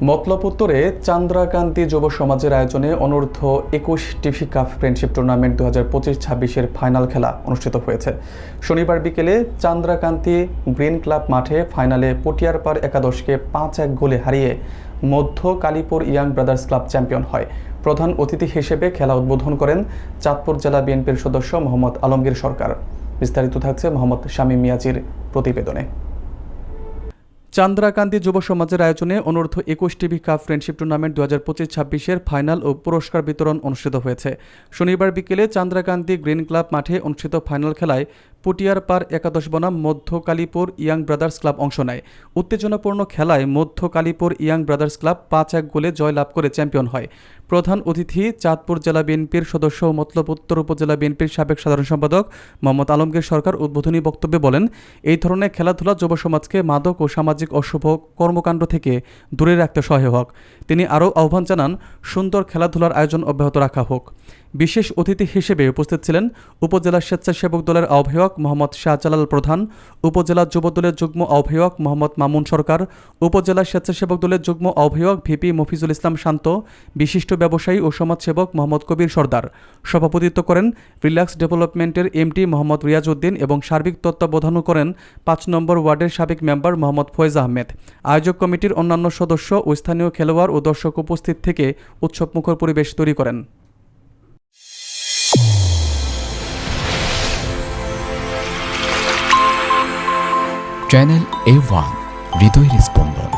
মতলব উত্তরে চান্দ্রাকান্তি যুব সমাজের আয়োজনে অনূর্ধ্ব ২১ টিভি কাপ ফ্রেন্ডশিপ টুর্নামেন্ট ২০২৫-২৬-এর ফাইনাল খেলা অনুষ্ঠিত হয়েছে। শনিবার বিকেলে চান্দ্রাকান্তি গ্রিন ক্লাব মাঠে ফাইনালে পটিয়ারপাড় একাদশকে ৫-১ গোলে হারিয়ে মধ্য Kalipur young brothers club champion হয়। প্রধান অতিথি হিসেবে খেলা উদ্বোধন করেন চাঁদপুর জেলা বিএনপির সদস্য মোহাম্মদ আলমগীর সরকার। বিস্তারিত থাকছে মোহাম্মদ শামীম মিয়াজির প্রতিবেদনে। চান্দ্রাকান্তি যুব সমাজের আয়োজনে অনূর্ধ্ব ২১ টিভি কাপ ফ্রেন্ডশিপ টুর্নামেন্ট ২০২৫-২৬-এর ফাইনাল ও পুরস্কার বিতরণ অনুষ্ঠিত হয়েছে। শনিবার বিকেলে চান্দ্রাকান্তি গ্রিন ক্লাব মাঠে অনুষ্ঠিত ফাইনাল খেলায় পটিয়ারপাড় একাদশ বনাম মধ্য কালীপুর ইয়াং ব্রাদার্স ক্লাব অংশ নেয়। উত্তেজনাপূর্ণ খেলায় মধ্য কালীপুর ইয়াং ব্রাদার্স ক্লাব ৫-১ গোলে জয়লাভ করে চ্যাম্পিয়ন হয়। প্রধান অতিথি চাঁদপুর জেলা বিএনপির সদস্য ও মতলব উত্তর উপজেলা বিএনপির সাবেক সাধারণ সম্পাদক মোহাম্মদ আলমগীর সরকার উদ্বোধনী বক্তব্যে বলেন, এই ধরনের খেলাধুলা যুব সমাজকে মাদক ও সামাজিক অশুভ কর্মকাণ্ড থেকে দূরে রাখতে সহায়ক হোক। তিনি আরও আহ্বান জানান, সুন্দর খেলাধুলার আয়োজন অব্যাহত রাখা হোক। বিশেষ অতিথি হিসেবে উপস্থিত ছিলেন উপজেলা স্বেচ্ছাসেবক দলের আহ্বায়ক মোহাম্মদ শাহজালাল প্রধান, উপজেলা যুব দলের যুগ্ম আহ্বায়ক মোহাম্মদ মামুন সরকার, উপজেলা স্বেচ্ছাসেবক দলের যুগ্ম আহ্বায়ক ভিপি মফিজুল ইসলাম শান্ত, বিশিষ্ট ব্যবসায়ী ও সমাজসেবক মোহাম্মদ কবির সর্দার। সভাপতিত্ব করেন রিল্যাক্স ডেভেলপমেন্টের এমডি মোহাম্মদ রিয়াজ উদ্দিন এবং সার্বিক তত্ত্বাবধান করেন ৫ নম্বর ওয়ার্ডের সাবেক মেম্বার মোহাম্মদ ফয়েজ আহমেদ। আয়োজক কমিটির অন্যান্য সদস্য ও স্থানীয় খেলোয়াড় ও দর্শক উপস্থিত থেকে উৎসবমুখর পরিবেশ তৈরি করেন। চ্যানেল A1 হৃদয়ের স্পন্দন।